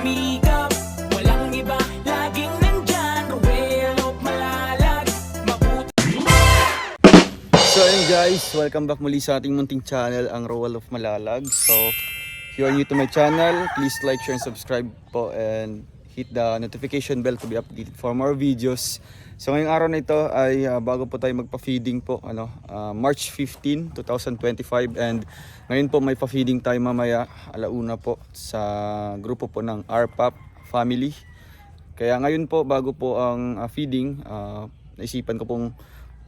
sumikap. Walang iba, laging nandyan. Roel of Malalag, mabuti. So ayun guys, welcome back muli sa ating munting channel, ang Roel of Malalag. So if you are new to my channel, please like, share, and subscribe po, and hit the notification bell to be updated for more videos. So ngayong araw na ito ay bago po tayo magpa-feeding po, March 15, 2025, and ngayon po may pa-feeding tayo mamaya alauna po sa grupo po ng RPAP family. Kaya ngayon po bago po ang feeding, naisipan ko pong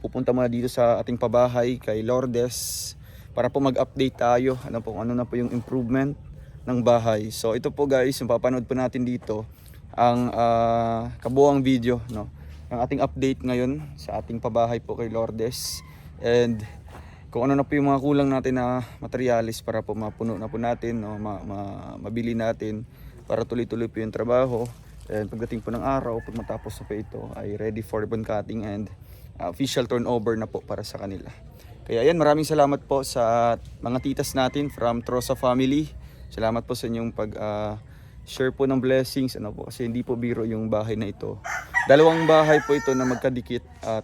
pupunta muna dito sa ating pabahay kay Lourdes para po mag-update tayo ano na po yung improvement ng bahay. So ito po guys, yung papanood po natin dito ang kabuuang video ng ating update ngayon sa ating pabahay po kay Lourdes, and kung ano na po yung mga kulang natin na materialis para po mapuno na po natin, mabili natin para tuloy-tuloy po yung trabaho. And pagdating po ng araw, pag matapos na po ito, ay ready for ribbon cutting and official turnover na po para sa kanila. Kaya yan, maraming salamat po sa mga titas natin from Trosa family. Salamat po sa inyong share po ng blessings, po, kasi hindi po biro yung bahay na ito. Dalawang bahay po ito na magkadikit, at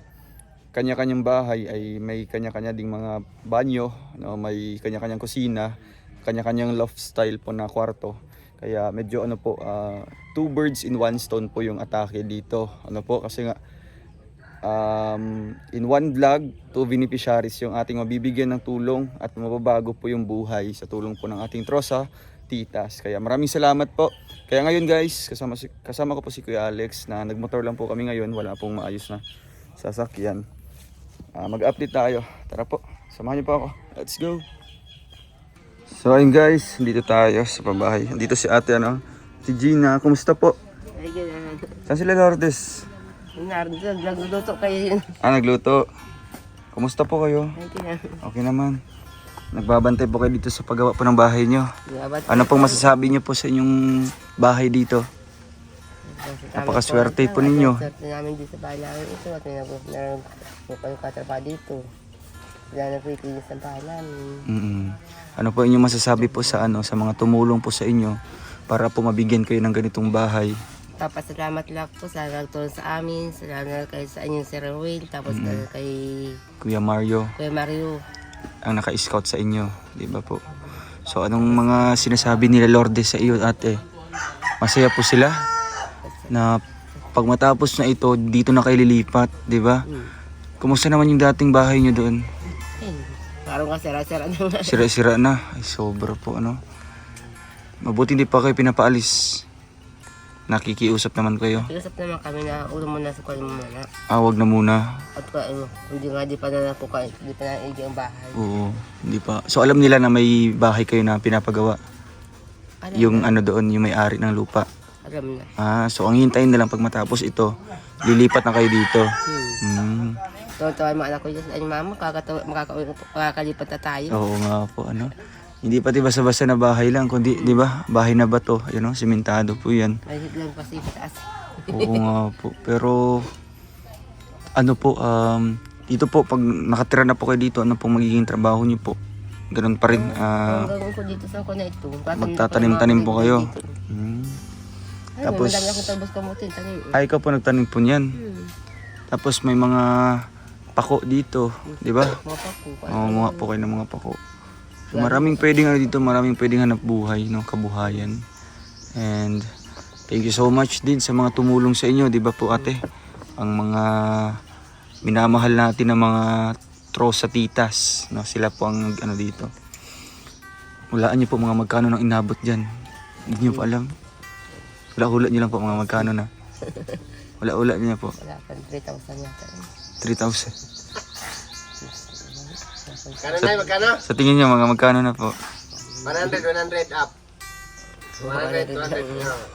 kanya-kanyang bahay ay may kanya-kanya ding mga banyo, may kanya-kanyang kusina, kanya-kanyang loft style po na kwarto. Kaya medyo two birds in one stone po yung atake dito. Kasi nga in one vlog, two beneficiaries yung ating mabibigyan ng tulong at mababago po yung buhay sa tulong po ng ating Trosa titas. Kaya maraming salamat po. Kaya ngayon guys, kasama ko po si Kuya Alex, na nagmotor lang po kami ngayon, wala pong maayos na sasakyan. Mag-update tayo. Tara po, samahan niyo po ako. Let's go. So ayun guys, dito tayo sa pabahay. Dito si ate, si Gina. Kumusta po? Ay, ganyan. Saan sila Lourdes? Nagluto kayo yun. Nagluto. Kumusta po kayo? Ay, ganyan. Okay naman. Nagbabantay po kayo dito sa paggawa po ng bahay nyo. Ano pong masasabi nyo po sa inyong bahay dito? Napakaswerte po ninyo. Swerte namin dito sa bahay namin ito at may nagkatrabaho dito. Wala nagkikinis ng bahay namin. Ano po inyong masasabi po sa sa mga tumulong po sa inyo para po mabigyan kayo ng ganitong bahay? Papasalamat lang po sa nagtulong sa amin. Salamat kayo sa inyong Sir Will. Tapos kay Kuya Mario ang naka-scout sa inyo, di ba po? So anong mga sinasabi nila Lourdes sa iyo, ate? Masaya po sila na pag matapos na ito, dito na kayo lilipat, di ba? Kumusta naman yung dating bahay nyo doon? Parang sira-sira na. Sira-sira na. Ay, sobra po, Mabuti hindi pa kayo pinapaalis. Nakikiusap naman kayo. Kiusap naman kami na ulo muna sa kulit muna. Wag na muna. At hindi pa na po kayo, hindi pa na ang bahay. Oo, hindi pa. So alam nila na may bahay kayo na pinapagawa? Alam Yung na. doon, yung may-ari ng lupa? Alam na. So ang hintayin na lang pag matapos ito, lilipat na kayo dito. Tawa yung mga anak ko dyan. Ay, mama, makakalipat na tayo. Oo nga po, Hindi pati basta-basta na bahay lang, kundi, di ba, bahay na bato, simentado po yan. Ay, lang kasi pataas. Oo nga po, pero, dito po, pag nakatira na po kayo dito, ano pong magiging trabaho niyo po? Ganun pa rin, Ang gagawin ko dito sa kuna ito. magtatanim-tanim po kayo. Ay, Tapos, may madami akong talbos kamutin. ay, ikaw po nagtanim po niyan. Tapos may mga pako dito, di ba? Mga pako. Mga po kayo ng mga pako. So, maraming pwedeng dito, maraming pwedeng hanap buhay, kabuhayan. And thank you so much din sa mga tumulong sa inyo, di ba po ate? Ang mga minamahal natin ng mga Trosa titas, sila po ang dito. Hulaan niyo po mga magkano nang inabot diyan. Hindi niyo po alam. Hula-hula niyo lang po mga magkano na. Hula-hula niyo po. Wala pa, 3,000 yata. 3,000. Magkano? Sa tingin niyo mga magkano na po? 100 up. 100,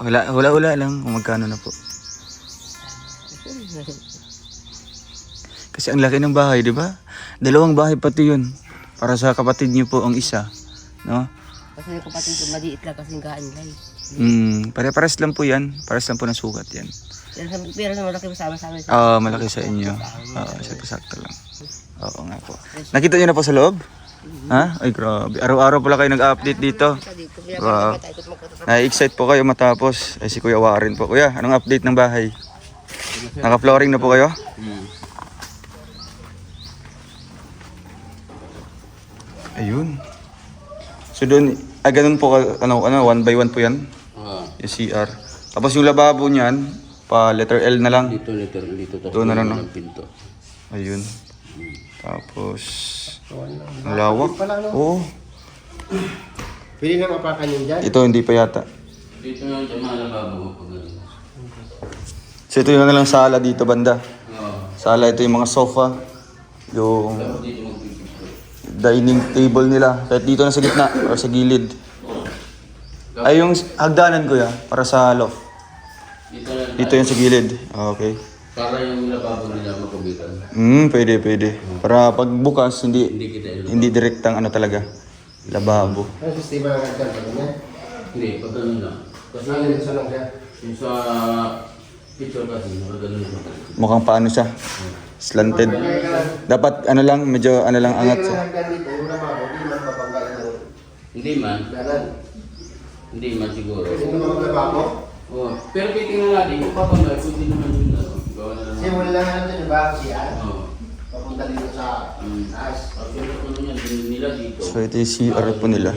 200. Hula-hula lang kung magkano na po. Kasi ang laki ng bahay, di ba? Dalawang bahay pati yun. Para sa kapatid niyo po ang isa. No? Kasi yung kapatid ko, maliit lang kasi gaan nila. Pare-pares lang po yan. Pares lang po ng sukat yan. Pero malaki masama-sama. Malaki sa inyo. Sakto lang. Oo nga po. Nakita niyo na po sa loob? Ha? Ay, grabe. Araw-araw pala kayo nag-update dito. Sa dito, kaya Wow. tayo magkakatrabaho. Na-excite po kayo matapos. Ay, si Kuya Warren po. Kuya, anong update ng bahay? Naka-flooring na po kayo? Ayun. So doon, ganun po, ano, 1 by 1 po yan? Yung CR. Tapos yung lababo niyan, pa letter L na lang. Dito. Doon na lang, no? Ng pinto. Ayun. Tapos, ang lawak. Oo. Pwede na mapakan yun dyan. Ito hindi pa yata. Dito nga yung mga lababo ko. So ito yung na lang sala dito banda. Oo. Sala, ito yung mga sofa. Yung Tapos dito magpipito. dining table nila. Kahit dito na sa gitna or sa gilid. Ay yung hagdanan ko ya para sa loft. Dito na. Dito yung sa gilid. Okay. Para yung lababo nila makubitan. Pwede. Para pag bukas, Hindi kita ilababo. hindi direktang ano talaga. Lababo. Ano sistema ng hagdan pa ganyan? Hindi, pag ganun lang. Kasi Ano yun sa lang siya? yung sa picture kasi, nakaganon ko. Mukhang paano siya. Slanted. Dapat ano lang, medyo ano lang angat Yung siya. hagdan dito, yung lababo, di man mapanggalan ng Hindi man. hagdanan. Hindi man siguro. Kasi yung mga lababo, Oh, pero titingnan natin kung papanggal, kung di naman yun na. Gawa na lang. kasi wala lang ano dyan, diba? Siya, Oo. papunta dito sa taas. Actually, kung ano yan, nila dito. So ito yung CR po nila.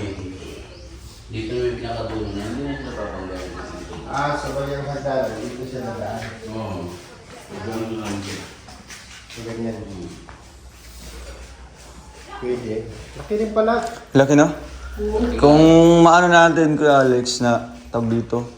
Dito na yung pinakatulong na, hindi na sila papanggal. Sabay yung hagdan, dito siya nagaan. Oo. Ganun lang siya. So ganyan. Pwede. Laki rin pala. Laki na. Kung maano natin, Kuya Alex, na tawag dito,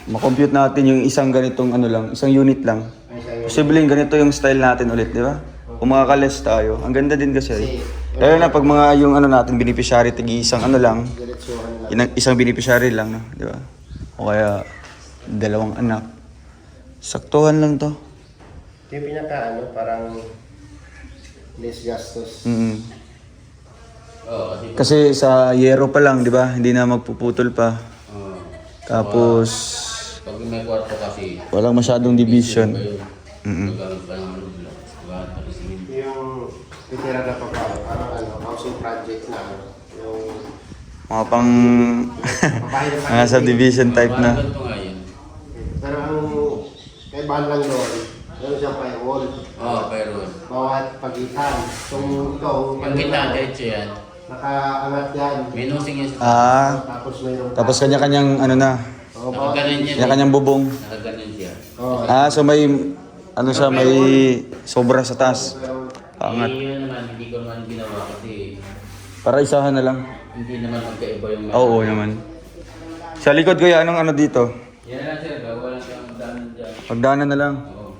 makompute natin yung isang ganitong ano lang, isang unit lang. Ay, sa'yo. Posibleng ganito yung style natin ulit, di ba? Kung makakales tayo, ang ganda din kasi. Lalo na pag mga yung ano natin, beneficiary, tigi isang ano lang, Diretsuhan lang. isang beneficiary lang, no? Di ba? O kaya, dalawang anak. Saktuhan lang to. Ito yung pinaka ano, parang less gastos. Oo, Kasi kasi sa yero pa lang, di ba? Hindi na magpuputol pa. Tapos, pag may kwarto kasi, walang masyadong division. magkaroon pa ng loob lang. Yung titira na pa pa, parang ano, housing project na ano, yung Mga pang mga subdivision type na. Ganito nga yun. pero ang kaibahan lang doon, meron siyang firewall. Oo, pero Bawat pagitan. Kung ito, yung kita, diretso yan. nakaangat yan. May nosing yan. Tapos mayroon Tapos kanya-kanyang ano na, Nakaganon yan. kanya-kanyang bubong. Nakaganon siya. So may ano siya, may sobra sa taas. Angat. Yun naman, hindi ko naman ginawa kasi Para isahan na lang. hindi naman magkaiba yung Oo naman. Sa likod ko anong ano dito? Yan lang sir, gawa lang siyang daan dyan. Pagdanan na lang. Oo.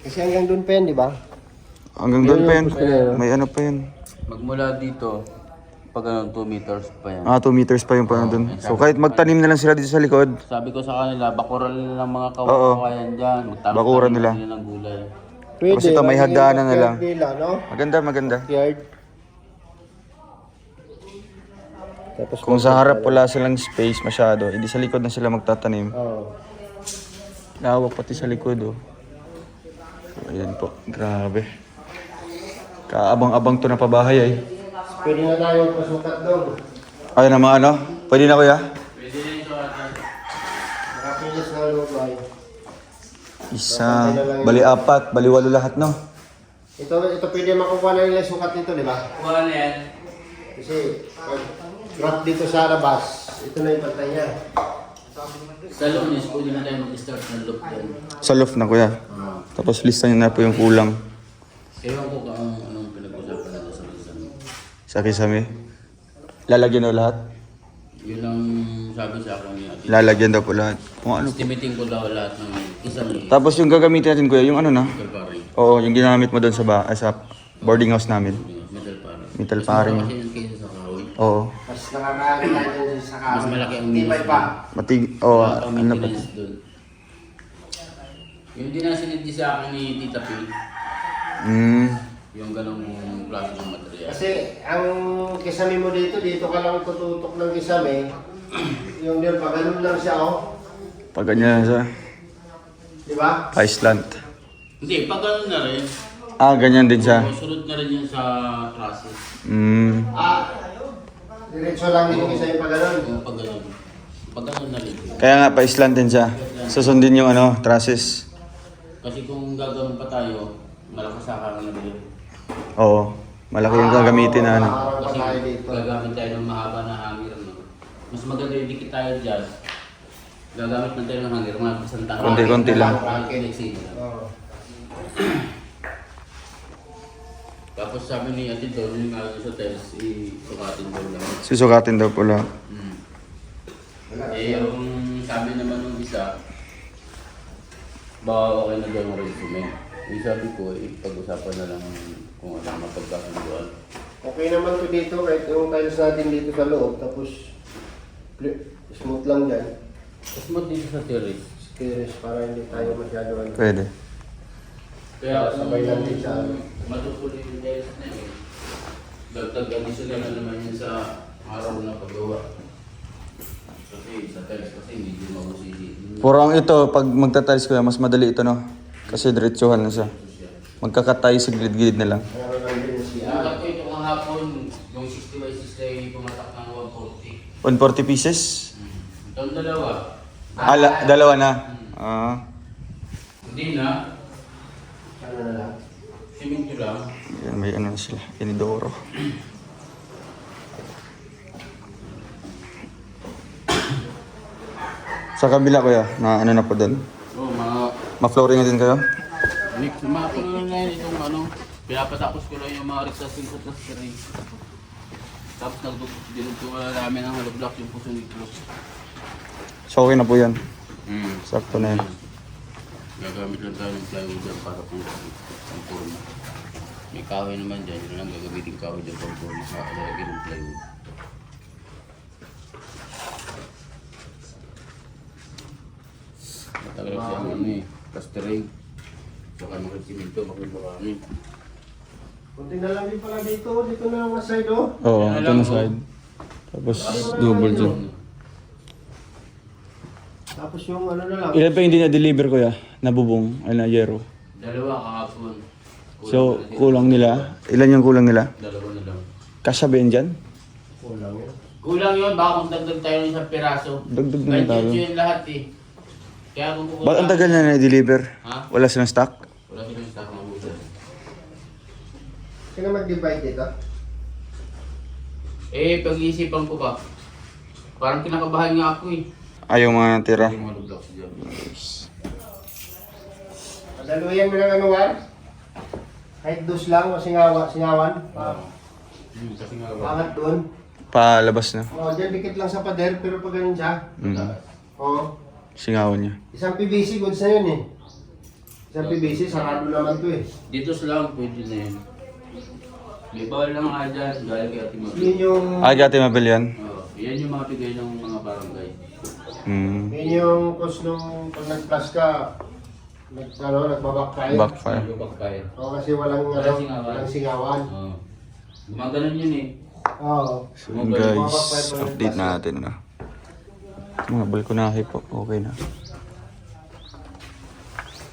Kasi hanggang doon pa yan, di ba? Hanggang doon pa yun. May ano pa yun. Magmula dito, pag ano, 2 meters pa yan. 2 meters pa yung paano doon. So kahit magtanim na lang sila dito sa likod. Sabi ko sa kanila, bakuran nila ng mga Oo. kawayan dyan. Magtanong Bakuran nila. ng gulay. Tapos ito, may hagdanan na lang. Nila, no? Maganda. Yard. Tapos Kung sa harap wala silang space masyado, hindi sa likod na sila magtatanim. Oo. Lawak pati sa likod, oh. So, ayan po. Grabe. Kaabang-abang to na pabahay, ay. Pwede na tayong pasukat doon. Ayun na mga ano? Pwede na, kuya? Nakapilis na loob ay. Isa, bali 4, bali 8 lahat, no? Ito pwede makuha na nila sukat nito, di ba? Kuha na yan. Kasi pag drop dito sa labas, ito na yung pantay niya. Sa Lunes, pwede na tayo mag-start ng loop doon. Sa loft na, kuya. Tapos listahan niyo na po yung kulang Ewan ko kung anong pinag-usapan natin sa Lunes. sa kisame. Lalagyan daw lahat? Yun ang sabi sa akin ni Ate. Lalagyan daw po lahat. Kung ano. Estimating ko daw lahat ng isang Tapos yung gagamitin natin, kuya, yung ano na? metal paring. Oo, yung ginamit mo doon sa boarding house namin. Metal paring. Metal paring. Mas malaki yung kaysa sa kahoy. Oo. Mas nakakain tayo dun sa kahoy. Mas malaki ang Tibay pa. Wala ano pang pa? maintenance doon. Yung dinasinindi sa akin ni Tita P, yung ganong klase ng material. Kasi ang kisame mo dito ka lang tututok ng kisame. Yung din pa, ganun lang siya, oh. Pag ganyan sa Di ba? Iceland. Hindi, pag ganun na rin, Ah, ganyan din siya. Sunod na rin yan sa trusses. Diretso lang yung isa yung pagano'n. Yung pag gano'n. Pag gano'n na rin. Kaya nga, pa-slant din siya. Susundin yung trusses. Kasi kung gagawin pa tayo, malakas sa akin na rin. Oo. Malaki yung gagamitin na ano. Parang Kasi tayo dito. gagamit tayo ng mahaba na hanger. No? Mas maganda yung dikit tayo dyan. Gagamit na tayo ng hanger, mga isang tao. Konti-konti lang. Oo. Tapos sabi ni Ate Don, yung nga sa tiles, sukatin daw lang. Susukatin daw pala. Eh, yung sabi naman ng isa, baka okay na daw yung resume. Yung sabi ko, pag-usapan na lang kung ano ang mapagkasunduan. Okay naman to dito, kahit yung tiles natin dito sa loob, tapos smooth lang dyan. Tapos mo dito sa terrace. Stairs para hindi tayo masyado ano. Pwede. Kaya Sabay lang din sa matutuloy yung tiles na yun. Dagdag additional na naman yun sa araw na paggawa. Kasi sa tiles kasi hindi din mabusisi. Purang ito, pag magtatiles ko yan, mas madali ito, no? Kasi diretsuhan na siya. Magkakatay sa gilid-gilid na lang. meron lang din siya. Sinakot ko ito kahapon, yung 60 by 60 pumatak ng 140. 140 pieces? Itong dalawa. Dalawa na. Hindi na. Ano na lang. Simento lang. Yan, may ano na sila. Inidoro. Sa kabila kuya, na ano na po doon? Oo, mga Ma-flooring na din kayo? mix na mga tuloy na yun itong ano. Pinapatapos ko lang yung mga recessing sa terrain. Tapos dinugtungan na namin ang hollow block yung puso ni Cruz. So okay na po yan. Sakto na yan. Gagamit lang tayo ng plywood dyan para pang purma. May kahoy naman dyan, yun lang gagamitin kahoy dyan pang purma. Kakalagay ng plywood. Matagal siya ang ano eh, plastering. Saka mga simento, makibawa kami. Kunti na lang din pala dito. Dito na lang side oh. Oo, ito na side. Tapos double dyan. Tapos yung ano na lang. Ilan pa hindi na-deliver kuya? Nabubong, ay na yero. Dalawa kahapon. So, kulang nila. Ilan yung kulang nila? Dalawa na lang. Kasya ba yun dyan? Kulang yun. Kulang yun, baka kung dagdag tayo ng isang piraso. Dagdag na tayo. Kahit yun lahat eh. Kaya kung kukulang... Ba't ang tagal na na-deliver? Ha? Wala silang stock? Wala silang stock na buta. Sino mag-divide dito? Eh, pag-iisipan ko ba? Parang kinakabahan nga ako eh. Ayaw mga natira. Yung mga blocks dyan. Padaluyan mo ng ano war? Kahit dos lang o singawan. Kasi nga ba? Angat doon. Palabas na. O, dyan dikit lang sa pader pero pag ganun siya. O, Singawan niya. isang PVC goods na yun eh. Isang PVC, sarado naman to eh. Dito lang, pwede na yun. May bawal lang nga dyan, galing kay Ate Mabel. Yun yung, Gati Mabel yan? Oo, yan yung mga bigay ng mga barangay. yun yung cause nung pag nag-plus ka, nagbabackfire. Backfire. Yung backfire. O, kasi walang, Walang singawan. walang singawan. Oo. Gumaganon yun eh. Oo. So yun guys, update natin na. Mga balkonahe po, okay na.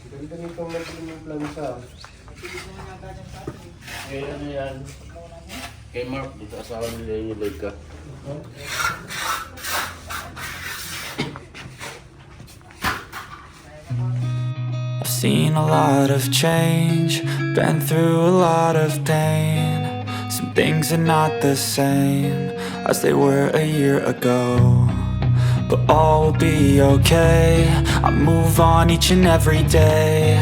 Ganito nitong naging yung plansa. Kaya ano yan? Kay Mark, dito asawa nila yung Leica. I've seen a lot of change, been through a lot of pain. Some things are not the same as they were a year ago. But all will be okay, I move on each and every day.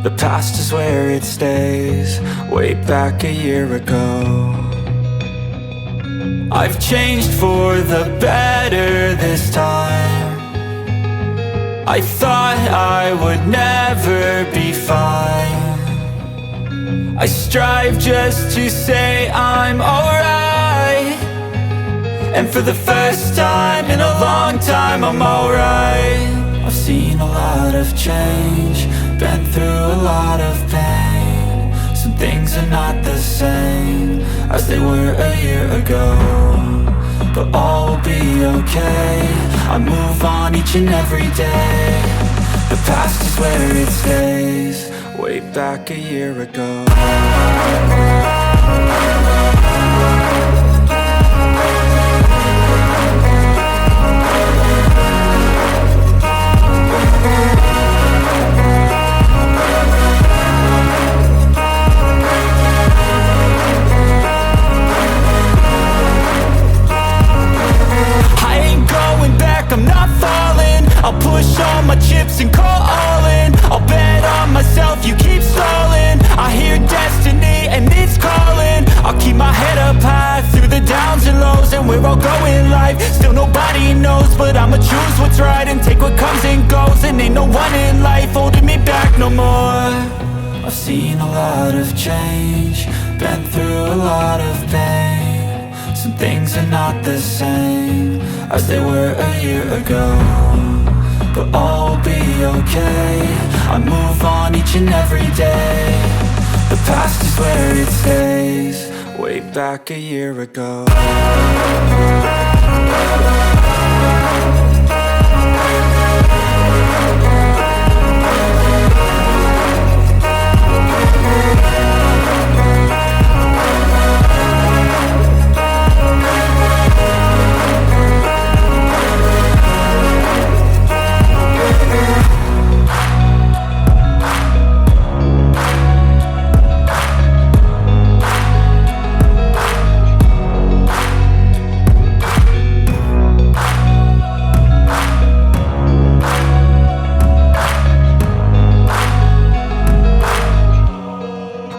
The past is where it stays, way back a year ago. I've changed for the better this time. I thought I would never be fine. I strive just to say I'm alright. And for the first time in a long time I'm alright. I've seen a lot of change, been through a lot of pain. Some things are not the same as they were a year ago. But all will be okay, I move on each and every day. The The past is where it stays. Way back a year ago. I ain't going back, I'm not falling. I'll push all my chips and call all in. I'll bet on myself, you keep stalling. I hear destiny and it's calling. I'll keep my head up high through the downs and lows. And we're all going life, still nobody knows. But I'ma choose what's right and take what comes and goes. And ain't no one in life holding me back no more. I've seen a lot of change, been through a lot of pain. Some things are not the same as they were a year ago, but all will be okay. I move on each and every day. The past is where it stays. Way back a year ago.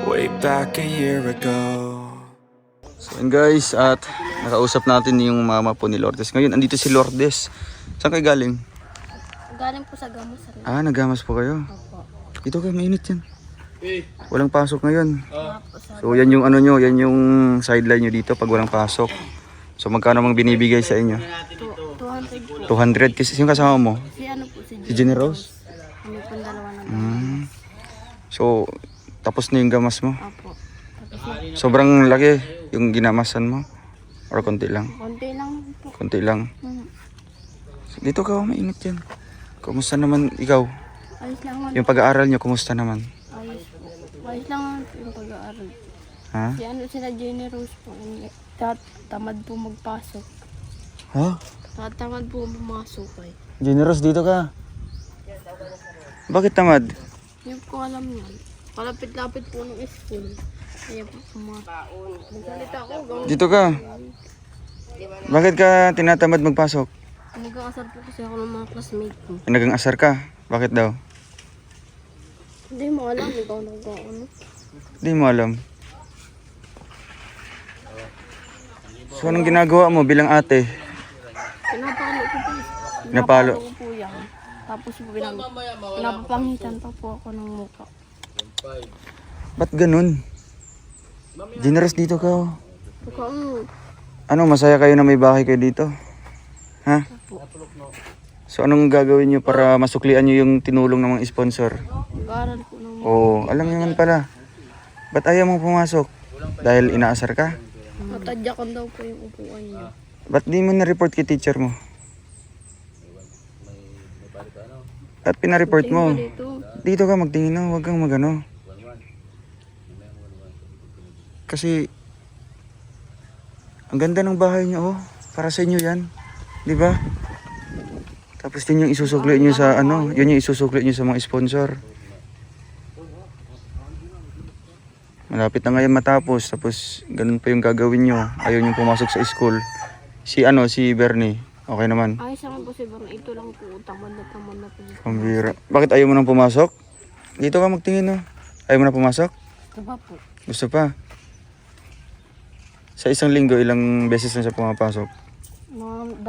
Way back a year ago. So yun guys, at nakausap natin yung mama po ni Lourdes. Ngayon, andito si Lourdes. Saan kayo galing? Galing po sa Gamus. Ah, nagamas po kayo. Opo. Dito kayo, mainit yan. Walang pasok ngayon. Opo, sa So yan yung ano nyo, yan yung sideline nyo dito pag walang pasok. So magkano mang binibigay sa inyo? 200 po. 200 kasi yung kasama mo? Si ano po, Si Jenny Rose? Kami po dalawa na. So tapos na yung gamas mo? Opo. Tapos Sobrang laki yung ginamasan mo? Or konti lang? konti lang po. Konti lang. Hmm. Dito ka, mainit yan. Kumusta naman ikaw? Ayos lang naman. Yung pag-aaral nyo, kumusta naman? Ayos po. Ayos lang naman po yung pag-aaral. Ha? Si ano sila Jenny Rose po. Tamad po magpasok. Ha? Tamad po pumasok ay. Generous, dito ka. Bakit tamad? Hindi ko alam yan. Palapit-lapit po ng school. Kaya po magsalita ako. Dito ka. Bakit ka tinatamad magpasok? Nag-aasar po kasi ako ng mga classmate ko. Nagang-asar ka. Bakit daw? Hindi mo alam. Ikaw nag-ano. Hindi mo alam. So anong ginagawa mo bilang ate? Pinapalo ko po. Pinapalo? ko po yan. Tapos po pinapapangitan pa po ako ng mukha. Ba't ganun? Generous, dito ka. Oh. Mukhang Ano, masaya kayo na may bahay kayo dito? Ha? So anong gagawin nyo para masuklian nyo yung tinulong ng mga sponsor? mag-aaral po ng Oo, alam nyo naman pala. Ba't ayaw mong pumasok? Dahil inaasar ka? matadyakan daw po yung upuan niya. Ba't di mo na-report kay teacher mo? At pinareport mo? Dito, Dito ka magtingin na, huwag kang magano. Kasi ang ganda ng bahay niyo, oh. Para sa inyo 'yan. 'Di ba? Tapos din yung isusukli niyo sa ano, yun yung isusukli niyo sa mga sponsor. Malapit na ngayon matapos, tapos ganun pa yung gagawin niyo. Ayaw niyo pumasok sa school. Si Bernie, okay naman. ayos naman po si Barna. Ito lang po, tamad na po. Pambira. Bakit ayaw mo nang pumasok? Dito ka magtingin, oh. Ayaw mo na pumasok? Ito ba po? Gusto pa? Sa isang linggo, ilang beses na siya pumapasok? Mga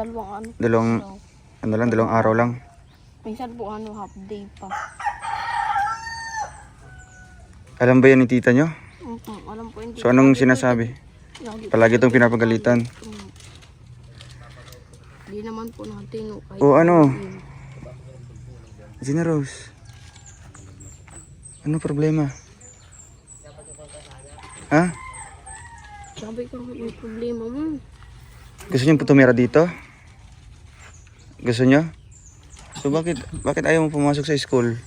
dalawang ano. Dalawang araw lang. Minsan po half day pa. Alam ba yan ni tita nyo? Alam po hindi. So anong sinasabi? Lagi Palagi itong pinapagalitan. Hindi naman po natin. Kahit O ano? Gina Rose. Ano problema? Ha? Sabi ko may problema mo. Gusto nyo tumira dito? Gusto nyo? So bakit ayaw mo pumasok sa school?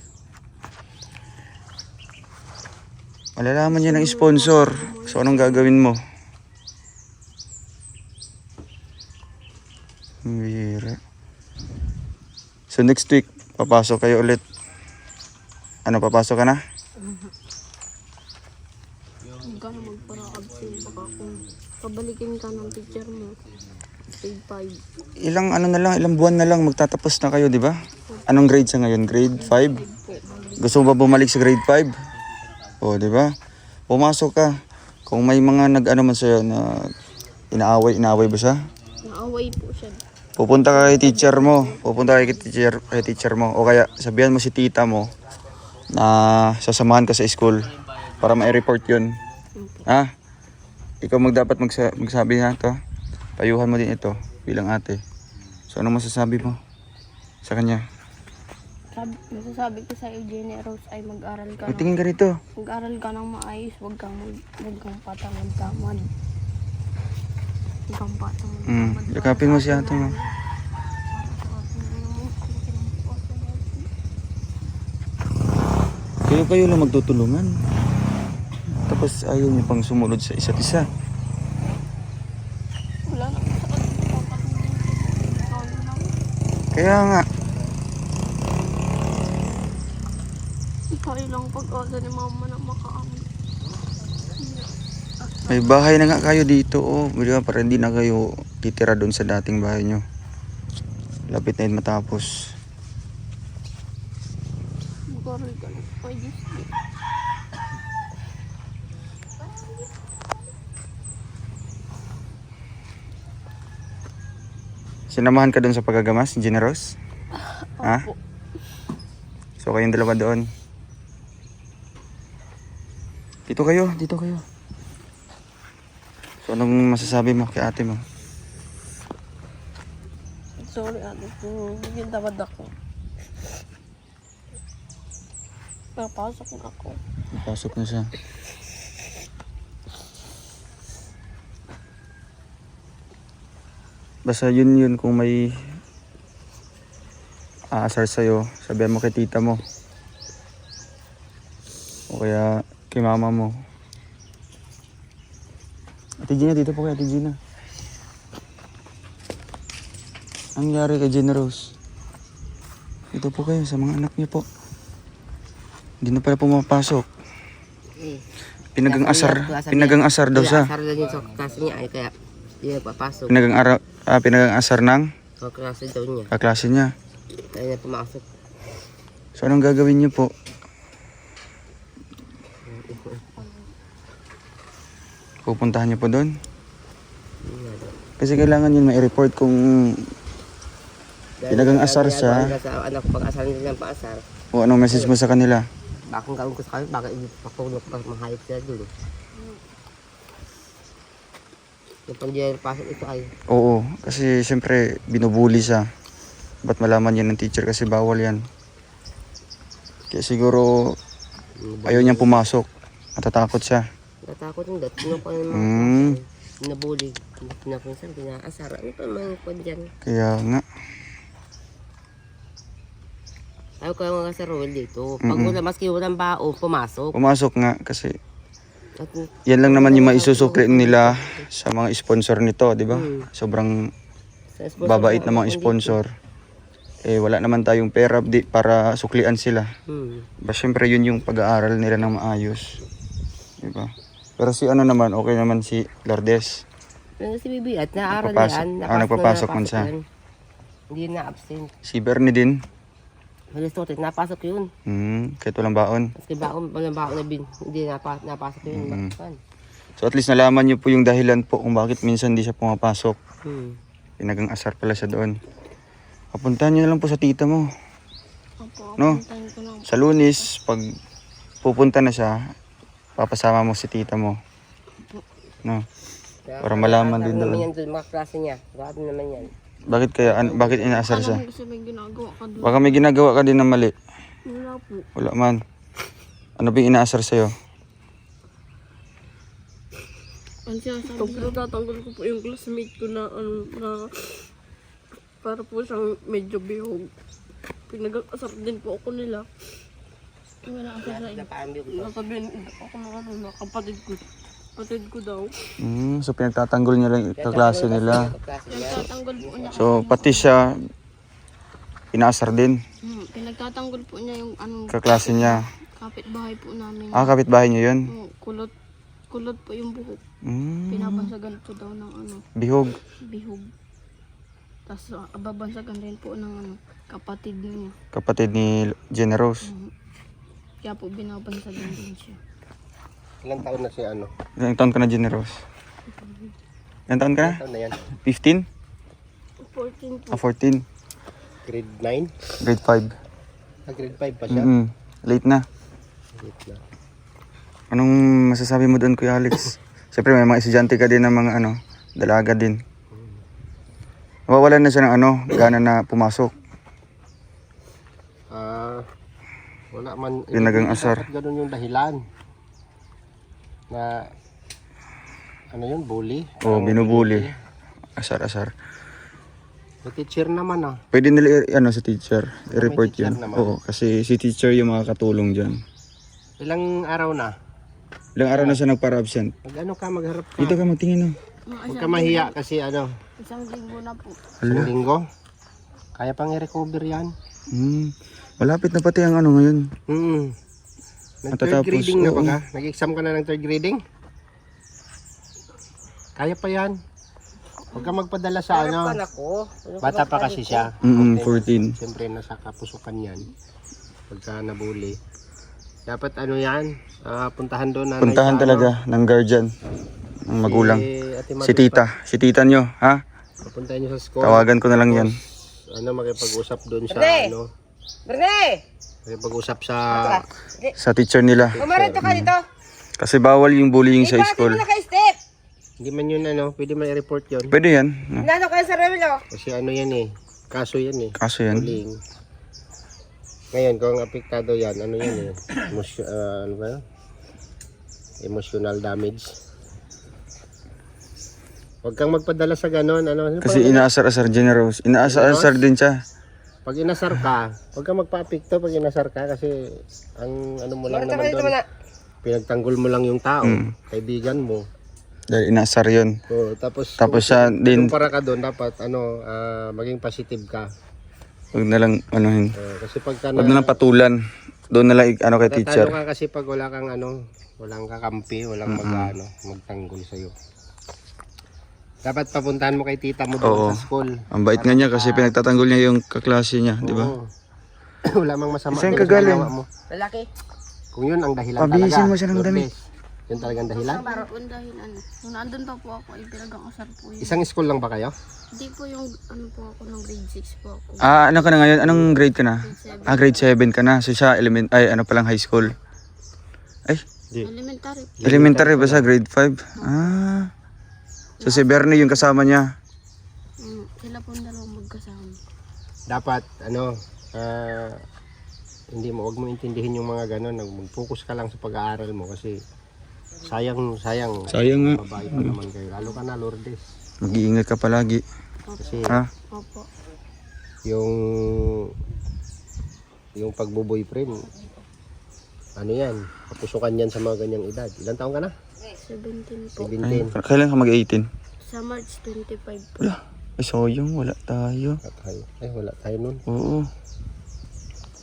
Malalaman niya ng sponsor. So anong gagawin mo? Bira. So next week, papasok kayo ulit. Ano, papasok ka na? Huwag ka na magpara-absent. Baka kung pabalikin ka ng teacher mo, grade 5. Ilang buwan na lang magtatapos na kayo, di ba? Anong grade sa ngayon? Grade 5? Gusto mo ba bumalik sa grade 5? O, di ba? Pumasok ka. Kung may mga nag-ano man sa'yo na inaaway ba siya? Naaway po siya. Pupunta ka kay teacher mo. Kay teacher mo. O kaya sabihan mo si tita mo na sasamahan ka sa school para ma-report yun. Ha? Ikaw dapat magsabi ha to. Payuhan mo din ito bilang ate. So ano masasabi mo sa kanya? Masasabi ko sa iyo, Jenny Rose, ay mag-aral ka ng, Tingin ka rito. mag-aral ka ng maayos. Huwag kang patangad-tamad. Huwag kang patangad-tamad. Yakapin mo si ate mo. Kayo lang magtutulungan. Tapos ayaw niyo pang sumunod sa isa't isa. Wala na sa Kaya nga. Ikaw lang pag-asa ni mama na makaamit. May bahay na nga kayo dito. Oh. Di ba? Para hindi na kayo titira doon sa dating bahay nyo. Lapit na yun matapos. Mag-aral ka lang. Ay, Diyos ko. Sinamahan ka doon sa pagagamas, Generous? Ha? Opo. So kayong dalawa doon. Dito kayo. So anong masasabi mo kay ate mo? Sorry, ate. Hindi tamad ako. Napasok na ako. Pasok na siya. Basta yun kung may aasar sa'yo, sabihan mo kay tita mo. O kaya kay mama mo. Ate Gina, dito po kayo, Ate Gina. Ang nangyari kay Gina Rose? Dito po kayo sa mga anak niyo po. Hindi na pala pumapasok. Pinagang asar daw siya. Asar daw yun sa klase niya, ay kaya hindi na papasok. Pinagang asar ng Sa klase daw niya, kaklase niya. kaya na pumasok. So anong gagawin niyo po? Pupuntahan niyo po doon? Kasi kailangan yun ma-report kung pinagang asar siya. Sa anak ko, pag-asar nila ng paasar, O anong message mo sa kanila? bakong gawin ko sa kanila, baka ipapulog ka mahayop sila dun. Yung pang di pasok ito ay, Oo, kasi siyempre binubuli siya. Ba't malaman yan ng teacher kasi bawal yan. Kaya siguro ayaw niyang pumasok. Natatakot siya. natakot yung dat, ano pa yung mga Mm. nabulig, pinapunsan, pinaasar, ano pa mga kwan dyan. Kaya nga. Ayaw ko yung mga sa Roel dito. Pag wala, maski walang bao, pumasok. Pumasok nga kasi At, yan lang naman yung maisusukli nila sa mga sponsor nito, di ba? Sobrang sa sponsor, babait na mga sponsor. Eh wala naman tayong pera para suklian sila. Ba syempre yun yung pag-aaral nila ng maayos. Di ba? Pero si ano naman, okay naman si Lourdes. Pero si Bibi at naaral Nagpapasok. yan. Nagpapasok man siya. yan. Hindi na absent. Si Bernie din. Aristotle, napasok yun. Kahit walang baon. Maski walang baon na bin, hindi napasok yun. So at least nalaman niyo po yung dahilan po kung bakit minsan hindi siya pumapasok. Pinagang asar pala siya doon. Papuntahan niyo na lang po sa tita mo. Opo, No? puntahan ko lang. Sa Lunes, pag pupunta na siya, papasama mo si tita mo. No? Para malaman din naman doon. yan doon, mga klase niya. Bakit naman yan? Bakit kaya, bakit inaasar siya? Alam mo kasi may ginagawa ka doon. Baka may ginagawa ka din na mali. Wala po. Wala man. Ano ba yung inaasar sa'yo? Ang sinasabi ko, tatanggol ko po yung classmate ko na, para po siyang medyo bihog. Pinag-asar din po ako nila. Wala kasi sa inyo. Napambi ko. Nasabihin ako ng ano na kapatid ko. Kapatid ko daw. So pinagtatanggol niya lang yung kaklase nila. Pinagtatanggol po niya. So pati siya, inaasar din. Pinagtatanggol po niya yung ano, Kaklase niya. kapitbahay po namin. Kapitbahay niyo yun? Kulot. Kulot po yung buhok. Pinabansagan po daw ng ano, Bihog. bihog. Tapos babansagan din po ng ano, kapatid niya. Kapatid ni Generous. Kaya po binabansagan din siya. Ilang taon na si ano? Ilang taon ka na, Generous? Ilang taon ka na? Taon na yan? 15? 14 po. 14? Grade 9? Grade 5? Grade 5 pa siya? Late na. Grade na. Anong masasabi mo doon, Kuya Alex? Siyempre may mga estudyante ka din ng mga ano, dalaga din. Nawawalan na siya ng ano, gana na pumasok. Wala man. Pinagang asar. Dapat ganun yung dahilan. Na, ano yun, bully? Oo, binubuli. Asar-asar. May teacher naman Pwede nila ano sa teacher, i-report teacher yun. naman. Oo, kasi si teacher yung makakatulong dyan. Ilang araw na? Ilang araw na siya nagpara-absent. Mag-ano ka, magharap ka. Dito ka magtingin, no? Huwag ka mahiya kasi ano, Isang linggo na po. isang linggo. Kaya pang i-recover yan. Malapit na pati ang ano ngayon. Nag-third Matatapos, grading na oo. ba ka? Nag-exam ka na ng third grading? Kaya pa yan. Huwag ka magpadala sa ano. Ako. Bata pa kasi siya. 14. Siyempre nasa kapusukan yan. Pagka nabuli. Dapat ano yan, puntahan doon. nanay Puntahan sa talaga ng guardian, ng magulang. Ate Si tita, si tita nyo, ha? Papuntahan nyo sa school. Tawagan ko na lang yan. Ano, makipag-usap doon sa Brne! ano. Brne! Makipag-usap sa... Sa teacher nila. Umarito ka dito. Kasi bawal yung bullying sa school. Naka-step. Hindi man yun ano, pwede man i-report yun. Pwede yan. No? Nano kayo sa Revelo? Kasi ano yan eh, kaso yan eh. Kaso yan. Bullying. Ngayon, kung apektado yan, ano yan eh, ano ba yun? Emotional damage. Huwag kang magpadala sa ganon, ano. Kasi inaasar-asar Generous. Inaasar-asar din siya. Pag inasar ka, huwag kang magpa-apekto pag inasar ka kasi ang ano mo lang Umarito ka naman dito doon, muna. pinagtanggol mo lang yung tao, kaibigan mo. Dahil inaasar yun. So, tapos Siya din, para ka doon, dapat ano, maging positive ka. huwag na lang, anuhin. Kasi pagka Huwag na lang patulan. Doon na lang, ano kay teacher. Tatalo ka kasi pag wala kang ano, walang kakampi, walang magtanggol sa'yo. Dapat papuntahan mo kay tita mo doon Oo. sa school. Ang bait nga niya kasi pinagtatanggol niya yung kaklase niya, di ba? Oo. Wala mang masama Saan doon ka sa galing? ginawa mo. Lalaki. Kung yun ang dahilan Pabihisin talaga. mo siya ng Lourdes. damit. Yun talagang dahilan. Para po dahil ano, nung nandun pa po ako, ay pinag-asar po yun. Isang school lang ba kayo? Hindi po yung ano po ako, nung grade 6 po ako. Ano ka na ngayon? Anong grade ka na? Grade 7. Grade 7 ka na. So siya, ano palang high school. Ay, Elementary. elementary ba sa grade 5? So si Bernie yung kasama niya. Sila po dalawang magkasama. Dapat ano, hindi mo, wag mo intindihin yung mga ganon. Mag-focus ka lang sa pag-aaral mo kasi sayang. Sayang nga. Babae pa naman kayo. Lalo ka na, Lourdes. Mag-iingat ka palagi. Kasi Ha? Opo. yung pagbo-boyfriend, ano yan, kapusukan yan sa mga ganyang edad. Ilan taon ka na? 17 po. 17. Kailan ka mag-18? Sa March 25 po. Wala. Ay, sayang. Wala tayo. Wala tayo nun. Oo.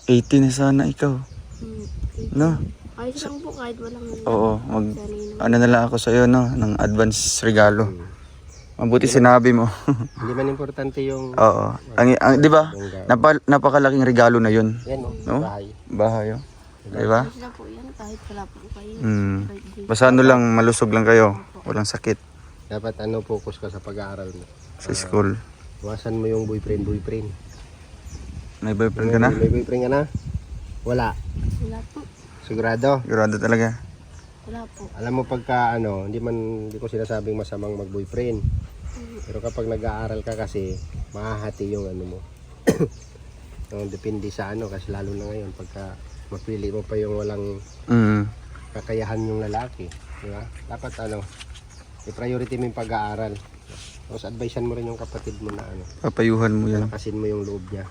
18 na sana ikaw. No? Ayos lang po kahit walang Oo. Ano na lang ako sa'yo, no? Ng advance regalo. Mabuti sinabi mo. Hindi man importante yung Oo. Di ba? Napakalaking regalo na yun. yan, No? bahay. Bahay, oh. Di ba? Ayos lang po yan kahit wala po kayo. Basta ano lang, malusog lang kayo. Walang sakit Dapat focus ka sa pag-aaral mo. sa school. Iwasan mo yung boyfriend. May boyfriend ka na? May boyfriend ka na? Wala. Wala po. Sigurado. Sigurado talaga. Wala po. Alam mo pagka hindi ko sinasabing masamang mag-boyfriend. Pero kapag nag-aaral ka kasi, mahahati yung ano mo. Depende sa ano, kasi lalo na ngayon, pagka mapili mo pa yung walang kakayahan yung lalaki. Di ba? Dapat i-priority mo yung pag-aaral. Tapos advisean mo rin yung kapatid mo na Papayuhan mo yan. palakasin mo yung loob niya.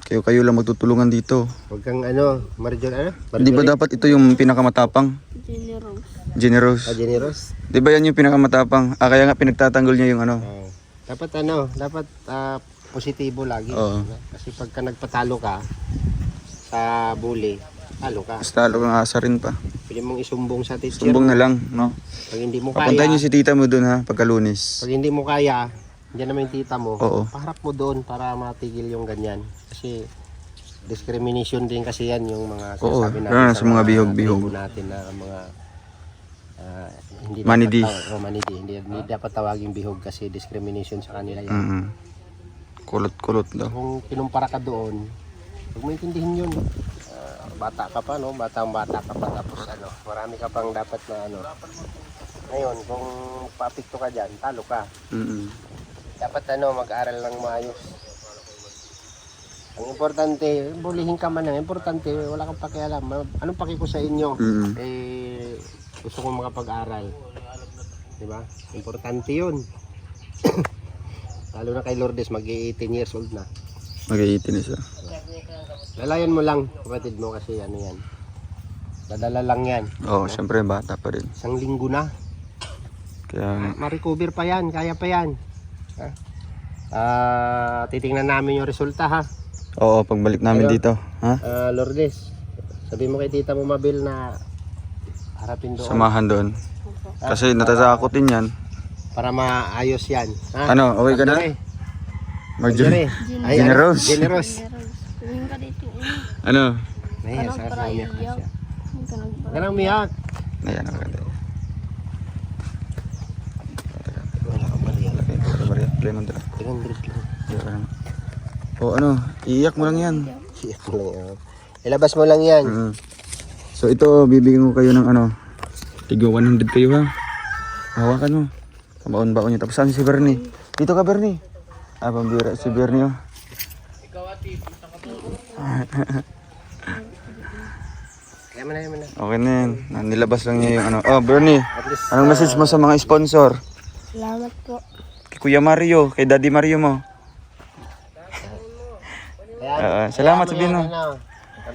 Kayo lang magtutulungan dito. Huwag kang ano, Marjorie, ano? Di ba dapat ito yung pinakamatapang? Jenny Rose. Jenny Rose. Generous? Di ba yan yung pinakamatapang? Kaya nga pinagtatanggol niya yung ano. Dapat positibo lagi. Oo. Kasi pagka nagpatalo ka sa bully, talo ka. Mas talo kang asa rin pa. Pwede mong isumbong sa teacher. Sumbong na lang, no? Pag hindi mo kaya, Papuntahin niyo si tita mo doon ha, pagkalunis. pag hindi mo kaya, diyan naman yung tita mo, Oo. paharap mo doon para matigil yung ganyan. Kasi discrimination din kasi yan yung mga Oo, sinasabi lalo na sa mga bihog-bihog. tribo natin na mga hindi Manidi. manidi. Hindi dapat tawaging bihog kasi discrimination sa kanila yan. Kulot-kulot daw. Kung kinumpara ka doon, huwag mo intindihin yun. Bata ka pa, no? Bata ka pa. Tapos ano, marami ka pang dapat na ano. Ngayon, kung papikto ka dyan, talo ka. Dapat ano, mag-aral lang maayos. Ang importante, bulihin ka man ang importante, wala kang pakialam. Anong paki ko sa inyo? Eh, gusto kong makapag-aral. Diba? Importante yun. Lalo na kay Lourdes, mag-18 years old na. Mag-18 na siya. Lalayan mo lang, kapatid mo, kasi ano yan. Dadala lang yan. Oo, syempre bata pa rin. 1 linggo na. Kaya Ma-recover pa yan, kaya pa yan. Ha? Titingnan namin yung resulta ha. oo, pagbalik namin Ano? dito, ha? Lourdes, sabi mo kay tita mo Mabel na harapin doon. Samahan doon. Kasi natatakotin yan. Para maayos yan. Ha? Ano, okay ka na? Marjorie. Ay, Jenny ano? Rose. Jenny Rose. Tumingin ka dito. Ano? Ayan, Parang sa para umiyak na iyak. siya. Huwag ka nagpa- Ganang umiyak. Ayan, okay. Wala kang Maria. Lemon dala. 300 lang. O ano, iiyak mo lang yan. Iyak mo lang yan. Ilabas mo lang yan. So ito, bibigyan ko kayo ng ano, tigo 100 kayo ha. Hawakan mo. Kabaon-baon niyo. Tapos saan si Bernie? Dito ka Bernie. Pambira si Bernie oh. Kaya mo na. Okay na yan. Nilabas lang niya yung ano. Oh Bernie, At least, anong message mo sa mga sponsor? Salamat po. Kay Kuya Mario, kay Daddy Mario mo. Salamat sabihin mo. ano,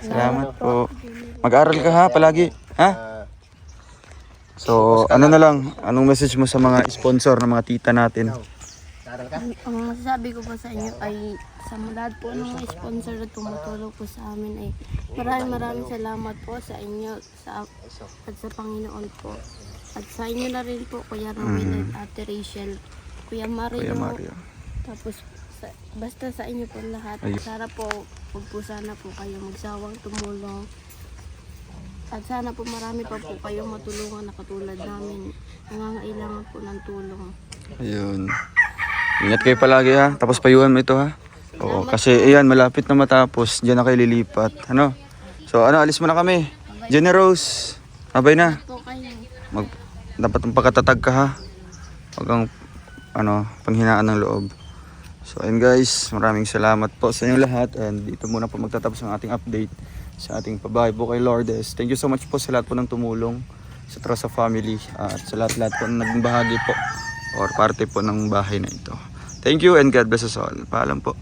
Salamat po. Mag-aral ka ha, palagi. Ha? So, ano na lang, anong message mo sa mga sponsor ng mga tita natin? Aral ka? Ang masasabi ko po sa inyo ay sa lahat po ng mga sponsor na tumutulong po sa amin ay maraming salamat po sa inyo at sa Panginoon po. At sa inyo na rin po, Kuya Romel at Ate Rachel, Kuya Mario. Kuya Mario. Tapos basta sa inyo po lahat. Sana po, huwag po sana po kayo magsawang tumulong. At sana po marami pa po kayong matulungan na katulad namin. Nangangailangan po ng tulong. Ayun. Ingat kayo palagi ha. Tapos payuhan mo ito ha. Oo, kasi ayan, malapit na matapos. Diyan na kayo lilipat. Ano? So ano, alis mo na kami. Jenny Rose. Abay na. Po kayo. Dapat ang pagkatatag ka ha. Huwag kang panghinaan ng loob. So ayun guys, maraming salamat po sa inyo lahat. And dito muna po magtatapos ang ating update sa ating pabahay po kay Lourdes. Thank you so much po sa lahat po ng tumulong sa Trosa family at sa lahat po na naging bahagi po or parte po ng bahay na ito. Thank you and God bless us all. Paalam po.